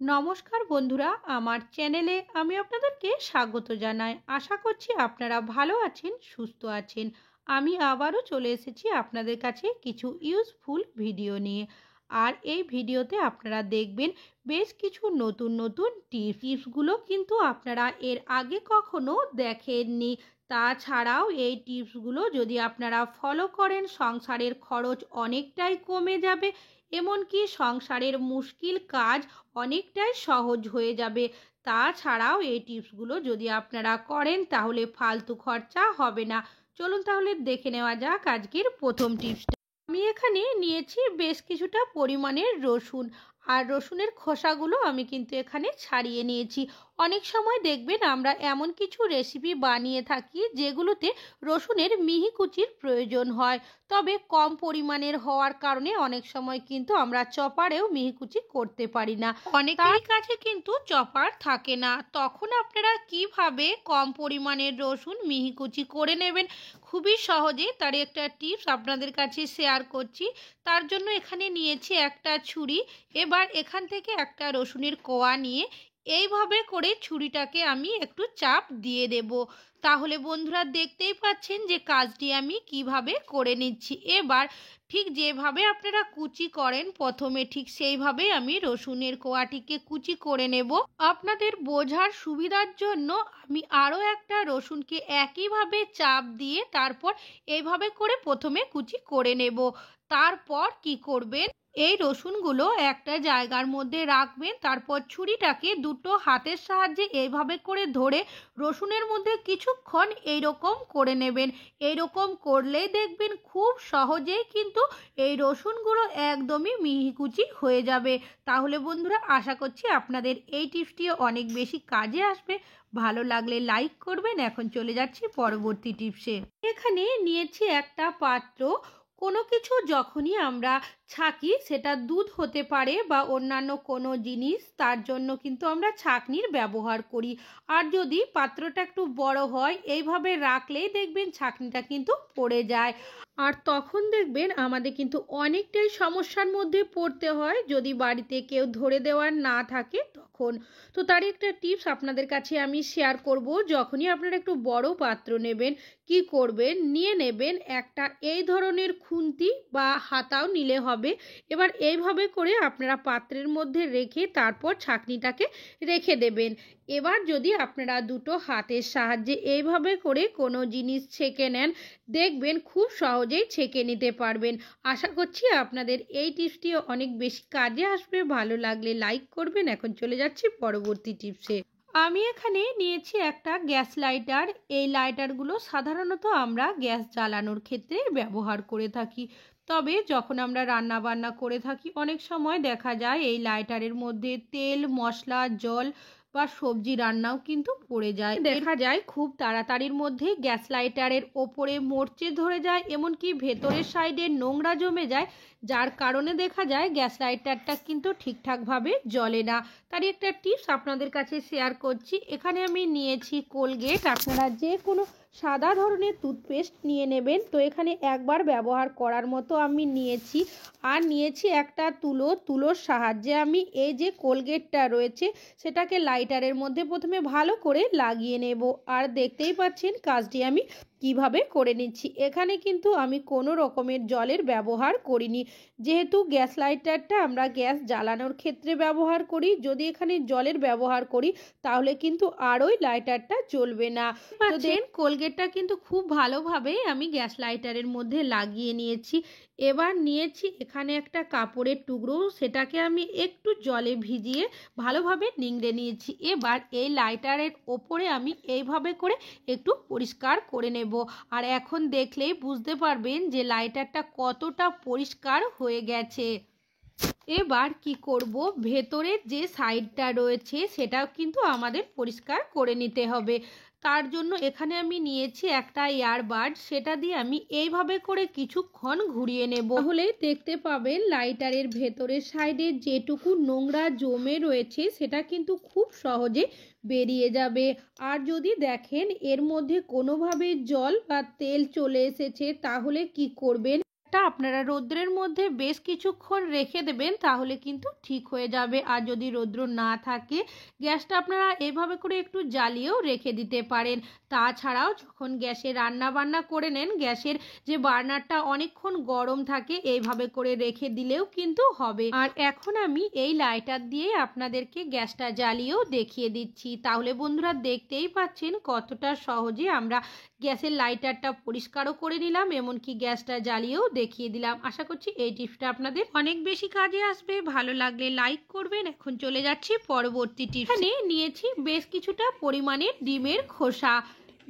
নমস্কার বন্ধুরা, আমার চ্যানেলে আমি আপনাদেরকে স্বাগত জানাই। আশা করছি আপনারা ভালো আছেন, সুস্থ আছেন। আমি আবারও চলে এসেছি আপনাদের কাছে কিছু ইউজফুল ভিডিও নিয়ে। আর এই ভিডিওতে আপনারা দেখবেন বেশ কিছু নতুন নতুন টিপসগুলো কিন্তু আপনারা এর আগে কখনো দেখেননি। তাছাড়াও এই টিপসগুলো যদি আপনারা ফলো করেন, সংসারের খরচ অনেকটাই কমে যাবে, এমনকি সংসারের মুশকিল কাজ অনেকটাই সহজ হয়ে যাবে। তাছাড়াও এই টিপসগুলো যদি আপনারা করেন তাহলে ফালতু খরচা হবে না। চলুন তাহলে দেখে নেওয়া যাক আজকের প্রথম টিপসটা। আমি এখানে নিয়েছি বেশ কিছুটা পরিমাণের রসুন, আর রসুনের খোসাগুলো আমি কিন্তু এখানে ছাড়িয়ে নিয়েছি। অনেক সময় দেখবেন আমরা এমন কিছু রেসিপি বানিয়ে থাকি যেগুলোতে রসুনের মিহি কুচির প্রয়োজন হয়, তবে কম পরিমাণের হওয়ার কারণে অনেক সময় কিন্তু আমরা চপারেও মিহিকুচি করতে পারি না। অনেকের কাছে কিন্তু চপার থাকে না, তখন আপনারা কিভাবে কম পরিমাণের রসুন মিহিকুচি করে নেবেন খুবই সহজে তার একটা টিপস আপনাদের কাছে শেয়ার করছি। তার জন্য এখানে নিয়েছি একটা ছুরি। এবার এখান থেকে একটা রসুনের কোয়া নিয়ে এইভাবে করে ছুরিটাকে আমি একটু চাপ দিয়ে দেব। তাহলে বন্ধুরা দেখতেই পাচ্ছেন যে কাজটি আমি কিভাবে করে নিচ্ছি। এবার ঠিক যেভাবে আপনারা কুচি করেন প্রথমে, ঠিক সেইভাবে আমি রসুনের কোয়াটিকে কুচি করে নেব। আপনাদের বোঝার সুবিধার জন্য আমি আরও একটা রসুনকে একইভাবে চাপ দিয়ে তারপর এইভাবে করে প্রথমে কুচি করে নেব। তারপর কি করবেন, এই রসুনগুলো একটা জায়গার মধ্যে রাখবেন, তারপর ছুরিটাকে দুটো হাতের সাহায্যে এইভাবে করে ধরে রসুনের মধ্যে কিছুক্ষণ এইরকম করে নেবেন। এইরকম করলেই দেখবেন খুব সহজেই কিন্তু এই রসুনগুলো একদমই মিহিকুচি হয়ে যাবে। তাহলে বন্ধুরা আশা করছি আপনাদের এই টিপসটিও অনেক বেশি কাজে আসবে। ভালো লাগলে লাইক করবেন। এখন চলে যাচ্ছি পরবর্তী টিপসে। এখানে নিয়েছি একটা পাত্র। কোনো কিছু যখনই আমরা ছাঁকি, সেটা দুধ হতে পারে বা অন্যান্য কোনো জিনিস, তার জন্য কিন্তু আমরা ছাঁকনির ব্যবহার করি। আর যদি পাত্রটা একটু বড় হয় এইভাবে রাখলেই দেখবেন ছাঁকনিটা কিন্তু পড়ে যায়, আর তখন দেখবেন আমাদের কিন্তু অনেকটাই সমস্যার মধ্যে পড়তে হয় যদি বাড়িতে কেউ ধরে দেওয়ার না থাকে তখন। তো তার একটা টিপস আপনাদের কাছে আমি শেয়ার করব। যখনই আপনারা একটু বড় পাত্র নেবেন, কি করবেন, নিয়ে নেবেন একটা এই ধরনের খুন্তি বা হাতাও নিলে হবে। এবার এইভাবে করে আপনারা পাত্রের মধ্যে রেখে তারপর ছাঁকনিটাকে রেখে দেবেন। এবার যদি আপনারা দুটো হাতের সাহায্যে এইভাবে করে কোনো জিনিস ছেঁকে নেন, দেখবেন খুব সহজেই ছেঁকে নিতে পারবেন। আশা করছি আপনাদের এই টিপসটিও অনেক বেশি কাজে আসবে। ভালো লাগলে লাইক করবেন। এখন চলে যাচ্ছি পরবর্তী টিপসে। আমি এখানে নিয়েছি একটা গ্যাস লাইটার। এই লাইটারগুলো সাধারণত আমরা গ্যাস জ্বালানোর ক্ষেত্রে ব্যবহার করে থাকি, তবে যখন আমরা রান্না বান্না করে থাকি অনেক সময় দেখা যায় এই লাইটারের মধ্যে তেল, মশলা, জল বা সবজি রান্নাও কিন্তু পড়ে যায়। দেখা যায় খুব তাড়াতাড়ির মধ্যে গ্যাস লাইটারের ওপরে মরচে ধরে যায়, এমনকি ভেতরের সাইডে নোংরা জমে যায়, যার কারণে দেখা যায় গ্যাস লাইটারটা কিন্তু ঠিকঠাকভাবে জ্বলে না। তারই একটা টিপস আপনাদের কাছে শেয়ার করছি। এখানে আমি নিয়েছি কোলগেট। আপনারা যে কোনো সাদা ধরনের টুথপেস্ট নিয়ে নেবেন। তো এখানে একবার ব্যবহার করার মতো আমি নিয়েছি। আর নিয়েছি একটা তুলোর সাহায্যে আমি এই যে কোলগেটটা রয়েছে সেটাকে লাইটারের মধ্যে প্রথমে ভালো করে লাগিয়ে নেব। আর দেখতেই পাচ্ছেন কাজটি আমি কিভাবে করে নিচ্ছি। এখানে কিন্তু আমি কোনো রকমের জলের ব্যবহার করিনি, যেহেতু গ্যাস লাইটারটা আমরা গ্যাস জ্বালানোর ক্ষেত্রে ব্যবহার করি। যদি এখানে জলের ব্যবহার করি তাহলে কিন্তু আরোই লাইটারটা জ্বলবে না। পাচ্ছেন কোলগেটটা কিন্তু খুব ভালোভাবে আমি গ্যাস লাইটারের মধ্যে লাগিয়ে নিয়েছি। এবার নিয়েছি এখানে একটা কাপড়ের টুকরো, সেটাকে আমি একটু জলে ভিজিয়ে ভালোভাবে নিংড়ে নিয়েছি। এবার এই লাইটারের ওপরে আমি এইভাবে করে একটু পরিষ্কার করে নেব। আর এখন দেখলেই বুঝতে পারবেন যে লাইটারটা কতটা পরিষ্কার হয়ে গেছে। এবার কি করব, ভেতরের যে সাইডটা রয়েছে সেটাও কিন্তু আমাদের পরিষ্কার করে নিতে হবে। তার জন্য এখানে আমি নিয়েছি একটা ইয়ারবাড, সেটা দিয়ে আমি এইভাবে করে কিছুক্ষণ ঘুরিয়ে নেব। তাহলেই দেখতে পাবেন লাইটারের ভেতরের সাইডে যেটুকু নোংরা জমে রয়েছে সেটা কিন্তু খুব সহজে বেরিয়ে যাবে। আর যদি দেখেন এর মধ্যে কোনোভাবে জল বা তেল চলে এসেছে তাহলে কি করবেন, পাউডারটা আপনারা রৌদ্রের মধ্যে বেশ কিছুক্ষণ রেখে দেবেন, তাহলে কিন্তু ঠিক হয়ে যাবে। আর যদি রৌদ্র না থাকে, গ্যাসটা আপনারা এভাবে করে একটু জ্বালিয়েও রেখে দিতে পারেন। তাছাড়াও যখন গ্যাসে রান্না বান্না করে নেন, গ্যাসের যে বার্নারটা অনেকক্ষণ গরম থাকে, এইভাবে করে রেখে দিলেও কিন্তু হবে। আর এখন আমি এই লাইটার দিয়ে আপনাদেরকে গ্যাসটা জ্বালিয়েও দেখিয়ে দিচ্ছি। তাহলে বন্ধুরা দেখতেই পাচ্ছেন কতটা সহজে আমরা গ্যাসের লাইটারটা পরিষ্কারও করে নিলাম, এমনকি গ্যাসটা জ্বালিয়েও দেখিয়ে দিলাম। আশা করছি এই টিপসটা আপনাদের অনেক বেশি কাজে আসবে। ভালো লাগলে লাইক করবেন। এখন চলে যাচ্ছি পরবর্তী টিপস। এখানে নিয়েছি বেশ কিছুটা পরিমাণের ডিমের খোসা।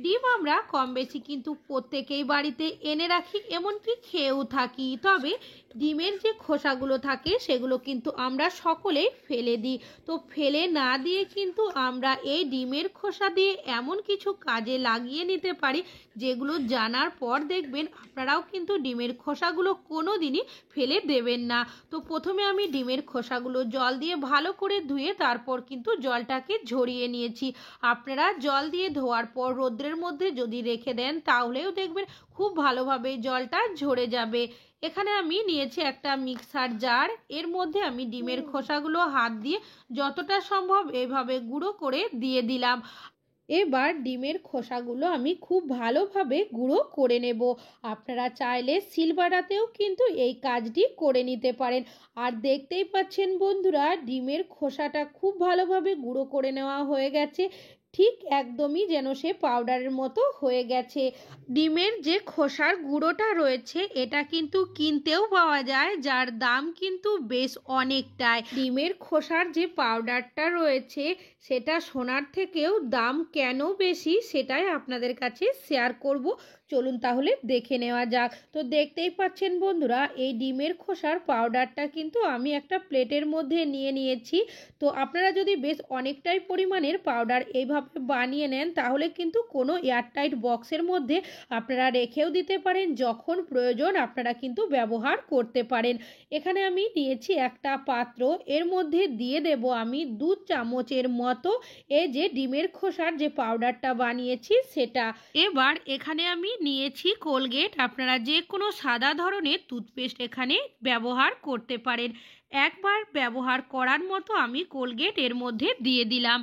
ডিম আমরা কম বেশি কিন্তু প্রত্যেকেই বাড়িতে এনে রাখি, এমনকি খেয়েও থাকি। তবে ডিমের যে খোসাগুলো থাকে সেগুলো কিন্তু আমরা সকলেই ফেলে দিই। তো ফেলে না দিয়ে কিন্তু আমরা এই ডিমের খোসা দিয়ে এমন কিছু কাজে লাগিয়ে নিতে পারি, যেগুলো জানার পর দেখবেন আপনারাও কিন্তু ডিমের খোসাগুলো কোনো দিনই ফেলে দেবেন না। তো প্রথমে আমি ডিমের খোসাগুলো জল দিয়ে ভালো করে ধুয়ে তারপর কিন্তু জলটাকে ঝরিয়ে নিয়েছি। আপনারা জল দিয়ে ধোয়ার পর রৌদ্রের মধ্যে যদি রেখে দেন, তাহলেও দেখবেন খুব ভালোভাবে জলটা ঝরে যাবে। এখানে আমি নিয়েছি একটা মিক্সার জার। এর মধ্যে আমি ডিমের খোসাগুলো হাত দিয়ে যতটা সম্ভব এভাবে গুঁড়ো করে দিয়ে দিলাম। এবার ডিমের খোসাগুলো আমি খুব ভালোভাবে গুঁড়ো করে নেব। আপনারা চাইলে শিলবাটাতেও কিন্তু এই কাজটি করে নিতে পারেন। আর দেখতেই পাচ্ছেন বন্ধুরা, ডিমের খোসাটা খুব ভালোভাবে গুঁড়ো করে নেওয়া হয়ে গেছে। ঠিক একদমই যেন সে পাউডারের মতো হয়ে গেছে। ডিমের যে খোসার গুঁড়োটা রয়েছে, এটা কিন্তু কিনতেও পাওয়া যায়, যার দাম কিন্তু বেশ অনেকটাই। ডিমের খোসার যে পাউডারটা রয়েছে, সেটা সোনার থেকেও দাম কেন বেশি, সেটাই আপনাদের কাছে শেয়ার করব। চলুন তাহলে দেখে নেওয়া যাক। তো দেখতেই পাচ্ছেন বন্ধুরা, এই ডিমের খোসার পাউডারটা কিন্তু আমি একটা প্লেটের মধ্যে নিয়ে নিয়েছি। তো আপনারা যদি বেশ অনেকটাই পরিমাণের পাউডার এইভাবে বানিয়ে নেন, তাহলে কিন্তু কোনো এয়ারটাইট বক্সের মধ্যে আপনারা রেখেও দিতে পারেন, যখন প্রয়োজন আপনারা কিন্তু ব্যবহার করতে পারেন। এখানে আমি নিয়েছি একটা পাত্র। এর মধ্যে দিয়ে দেব আমি 2 চামচের মতো এই যে ডিমের খোসার যে পাউডারটা বানিয়েছি সেটা। এবার এখানে আমি নিয়েছি কোলগেট। আপনারা যে কোনো সাদা ধরনের টুথপেস্ট এখানে ব্যবহার করতে পারেন। একবার ব্যবহার করার মতো আমি কোলগেট এর মধ্যে দিয়ে দিলাম।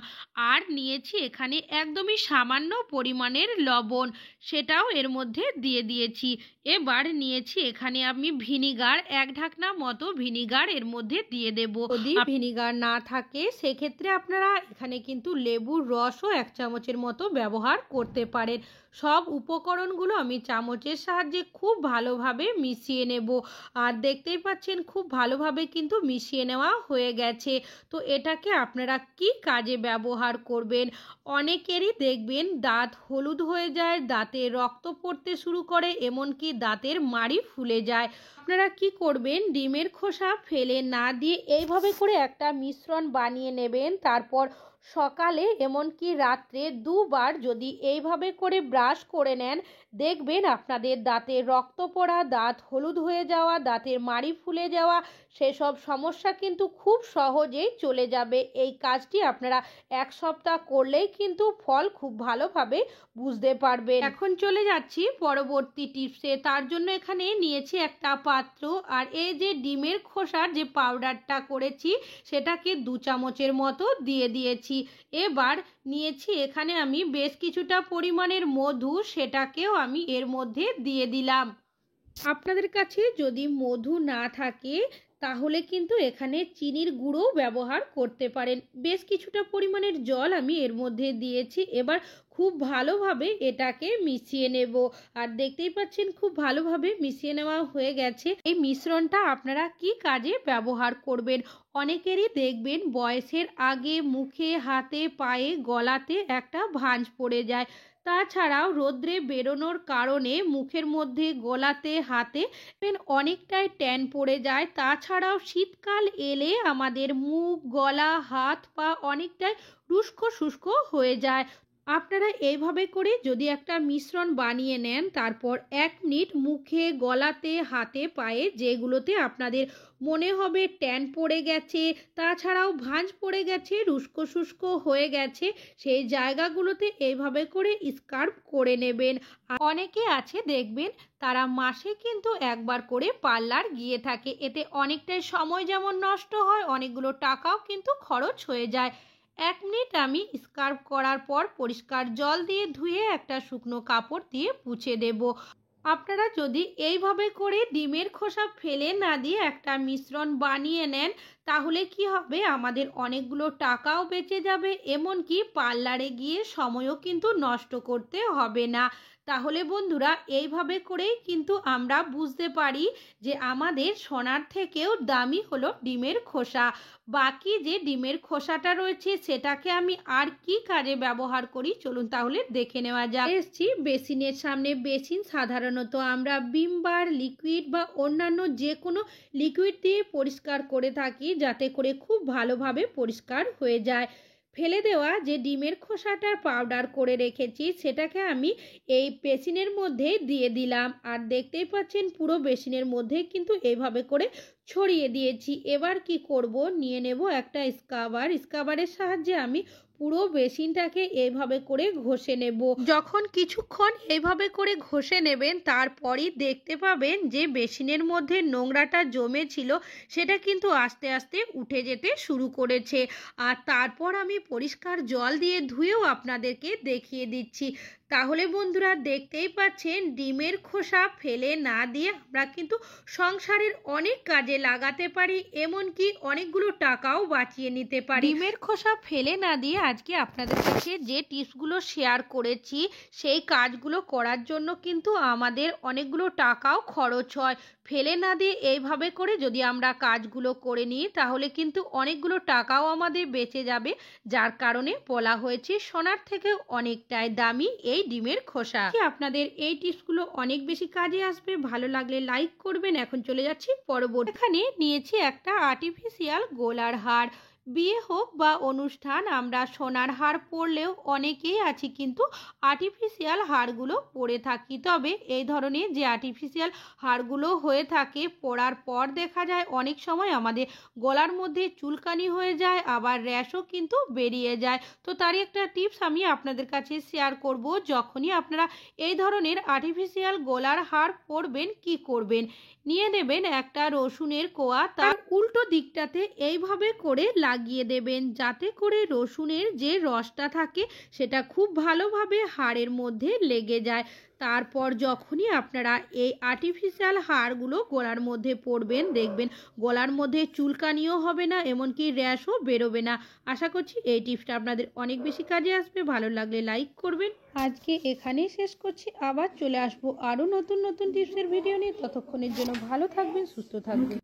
আর নিয়েছি এখানে একদমই সামান্য পরিমাণের লবণ, সেটাও এর মধ্যে দিয়ে দিয়েছি। এবার নিয়েছি এখানে আমি ভিনিগার, 1 ঢাকনা মতো ভিনিগার এর মধ্যে দিয়ে দেব। যদি ভিনিগার না থাকে, সেক্ষেত্রে আপনারা এখানে কিন্তু লেবুর রসও 1 চামচের মতো ব্যবহার করতে পারেন। সব উপকরণগুলো আমি চামচের সাহায্যে খুব ভালোভাবে মিশিয়ে নেব। আর দেখতেই পাচ্ছেন খুব ভালোভাবে কিন্তু মিশিয়ে নেওয়া হয়ে গেছে। তো এটাকে আপনারা কি কাজে ব্যবহার করবেন? অনেকেরই দেখবেন দাঁত হলুদ হয়ে যায়, দাঁতে রক্ত পড়তে শুরু করে, এমনকি দাঁতের মাড়ি ফুলে যায়। আপনারা কি করবেন? ডিমের খোসা ফেলে না দিয়ে এইভাবে করে একটা মিশ্রণ বানিয়ে নেবেন। তারপর সকালে এমনকি রাত্রে 2 বার যদি এইভাবে করে ব্রাশ করে নেন, দেখবেন আপনাদের দাঁতে রক্ত পড়া, দাঁত হলুদ হয়ে যাওয়া, দাঁতের মাড়ি ফুলে যাওয়া, সেসব সমস্যা কিন্তু খুব সহজেই চলে যাবে। এই কাজটি আপনারা 1 সপ্তাহ করলেই কিন্তু ফল খুব ভালোভাবে বুঝতে পারবেন। এখন চলে যাচ্ছি পরবর্তী টিপসে। তার জন্য এখানে নিয়েছি একটা পাত্র। আর এই যে ডিমের খোসার যে পাউডারটা করেছি, সেটাকে 2 চামচের মতো দিয়ে দিয়েছি। এবার নিয়েছি এখানে আমি বেশ কিছুটা পরিমাণের মধু, সেটাকেও আমি এর মধ্যে দিয়ে দিলাম। আপনাদের কাছে যদি মধু না থাকে, তাহলে কিন্তু এখানে চিনির গুঁড়ো ব্যবহার করতে পারেন। বেশ কিছুটা পরিমাণের জল আমি এর মধ্যে দিয়েছি। এবার খুব ভালোভাবে এটাকে মিশিয়ে নেব। আর দেখতেই পাচ্ছেন খুব ভালোভাবে মিশিয়ে নেওয়া হয়ে গেছে। এই মিশ্রণটা আপনারা কি কাজে ব্যবহার করবেন? অনেকেরই দেখবেন বয়সের আগে মুখে, হাতে, পায়ে, গলাতে একটা ভাঁজ পড়ে যায়। তাছাড়াও রোদ্রে বেরোনোর কারণে মুখের মধ্যে, গলাতে, হাতে অনেকটাই ট্যান পড়ে যায়। তাছাড়াও শীতকাল এলে আমাদের মুখ, গলা, হাত, পা অনেকটাই শুষ্ক শুষ্ক হয়ে যায়। আপনারা এইভাবে করে যদি একটা মিশ্রণ বানিয়ে নেন, তারপর 1 মিনিট মুখে, গলাতে, হাতে, পায়ে যেগুলোতে আপনাদের মনে হবে ট্যান পড়ে গেছে, তাছাড়াও ভাঁজ পড়ে গেছে, শুষ্ক শুষ্ক হয়ে গেছে, সেই জায়গাগুলোতে এইভাবে করে স্কার্ফ করে নেবেন। অনেকে আছে দেখবেন তারা মাসে কিন্তু একবার করে পার্লার গিয়ে থাকে, এতে অনেকটাই সময় যেমন নষ্ট হয়, অনেকগুলো টাকাও কিন্তু খরচ হয়ে যায়। 1 মিনিট আমি স্কার্ফ করার পর পরিষ্কার জল দিয়ে ধুয়ে একটা শুকনো কাপড় দিয়ে মুছে দেব। আপনারা যদি এইভাবে করে ডিমের খোসা ফেলে না দিয়ে একটা মিশ্রণ বানিয়ে নেন, তাহলে কি হবে, আমাদের অনেকগুলো টাকাও বেঁচে যাবে, এমনকি পার্লারে গিয়ে সময়ও কিন্তু নষ্ট করতে হবে না। তাহলে বন্ধুরা, এইভাবে করেই কিন্তু আমরা বুঝতে পারি যে আমাদের সোনার থেকেও দামি হলো ডিমের খোসা। বাকি যে ডিমের খোসাটা রয়েছে সেটাকে আমি আর কি কাজে ব্যবহার করি চলুন তাহলে দেখে নেওয়া যাক। এসছি বেসিনের সামনে। বেসিন সাধারণত আমরা ভিম বার, লিকুইড বা অন্যান্য যে কোনো লিকুইড দিয়ে পরিষ্কার করে থাকি, যাতে করে খুব ভালোভাবে পরিষ্কার হয়ে যায়। ফেলে দেওয়া যে ডিমের খোসাটার পাউডার করে রেখেছি সেটাকে আমি এই বেসিনের মধ্যে দিয়ে দিলাম, আর দেখতেই পাচ্ছেন পুরো বেসিনের মধ্যে কিন্তু এইভাবে করে ছড়িয়ে দিয়েছি। এবার কি করব, নিয়ে নেব একটা স্ক্রাবার। স্ক্রাবারের সাহায্যে আমি পুরো বেসিনটাকে এইভাবে করে ঘষে নেব। যখন কিছুক্ষণ এইভাবে করে ঘষে নেবেন, তারপরই দেখতে পাবেন যে বেসিনের মধ্যে নোংরাটা জমে ছিল সেটা কিন্তু আস্তে আস্তে উঠে যেতে শুরু করেছে। আর তারপর আমি পরিষ্কার জল দিয়ে ধুয়েও আপনাদেরকে দেখিয়ে দিচ্ছি। তাহলে বন্ধুরা, দেখতেই পাচ্ছেন ডিমের খোসা ফেলে না দিয়ে আমরা কিন্তু সংসারের অনেক কাজে লাগাতে পারি, এমনকি অনেকগুলো টাকাও বাঁচিয়ে নিতে পারি। ডিমের খোসা ফেলে না দিয়ে আজকে আপনাদের কাছে যে টিপসগুলো শেয়ার করেছি সেই কাজগুলো করার জন্য কিন্তু আমাদের অনেকগুলো টাকাও খরচ হয়। ফেলে না দিয়ে এইভাবে করে যদি আমরা কাজগুলো করে নিই তাহলে কিন্তু অনেকগুলো টাকাও আমাদের বেঁচে যাবে, যার কারণে বলা হয়েছে সোনার থেকেও অনেকটাই দামি এই ডিমের খোসা। আপনাদের এই টিপসগুলো অনেক বেশি কাজে আসবে। ভালো লাগলে লাইক করবেন। এখন চলে যাচ্ছি পরবর্তী। এখানে নিয়েছি একটা আর্টিফিশিয়াল গলার হার। বিয়ে হোক বা অনুষ্ঠান, আমরা সোনার হার পরলেও অনেকেই আছি কিন্তু আর্টিফিশিয়াল হারগুলো পরে থাকি। তবে এই ধরনের যে আর্টিফিশিয়াল হারগুলো হয়ে থাকে, পরার পর দেখা যায় অনেক সময় আমাদের গলার মধ্যে চুলকানি হয়ে যায়, আবার র্যাশও কিন্তু বেরিয়ে যায়। তো তারই একটা টিপস আমি আপনাদের কাছে শেয়ার করব। যখনই আপনারা এই ধরনের আর্টিফিশিয়াল গলার হার পরবেন, কি করবেন, নিয়ে নেবেন একটা রসুনের কোয়া, তার উল্টো দিকটাতে এইভাবে করে লাগিয়ে দেবেন, যাতে করে রসুনের যে রসটা থাকে সেটা খুব ভালোভাবে হাড়ের মধ্যে লেগে যায়। তারপর যখনই আপনারা এই আর্টিফিশিয়াল হাড়গুলো গলার মধ্যে পরবেন, দেখবেন গলার মধ্যে চুলকানিও হবে না, এমনকি র্যাশও বেরোবে না। আশা করছি এই টিপসটা আপনাদের অনেক বেশি কাজে আসবে। ভালো লাগলে লাইক করবেন। আজকে এখানেই শেষ করছি, আবার চলে আসবো আরও নতুন নতুন টিপসের ভিডিও নিয়ে। ততক্ষণের জন্য ভালো থাকবেন, সুস্থ থাকবেন।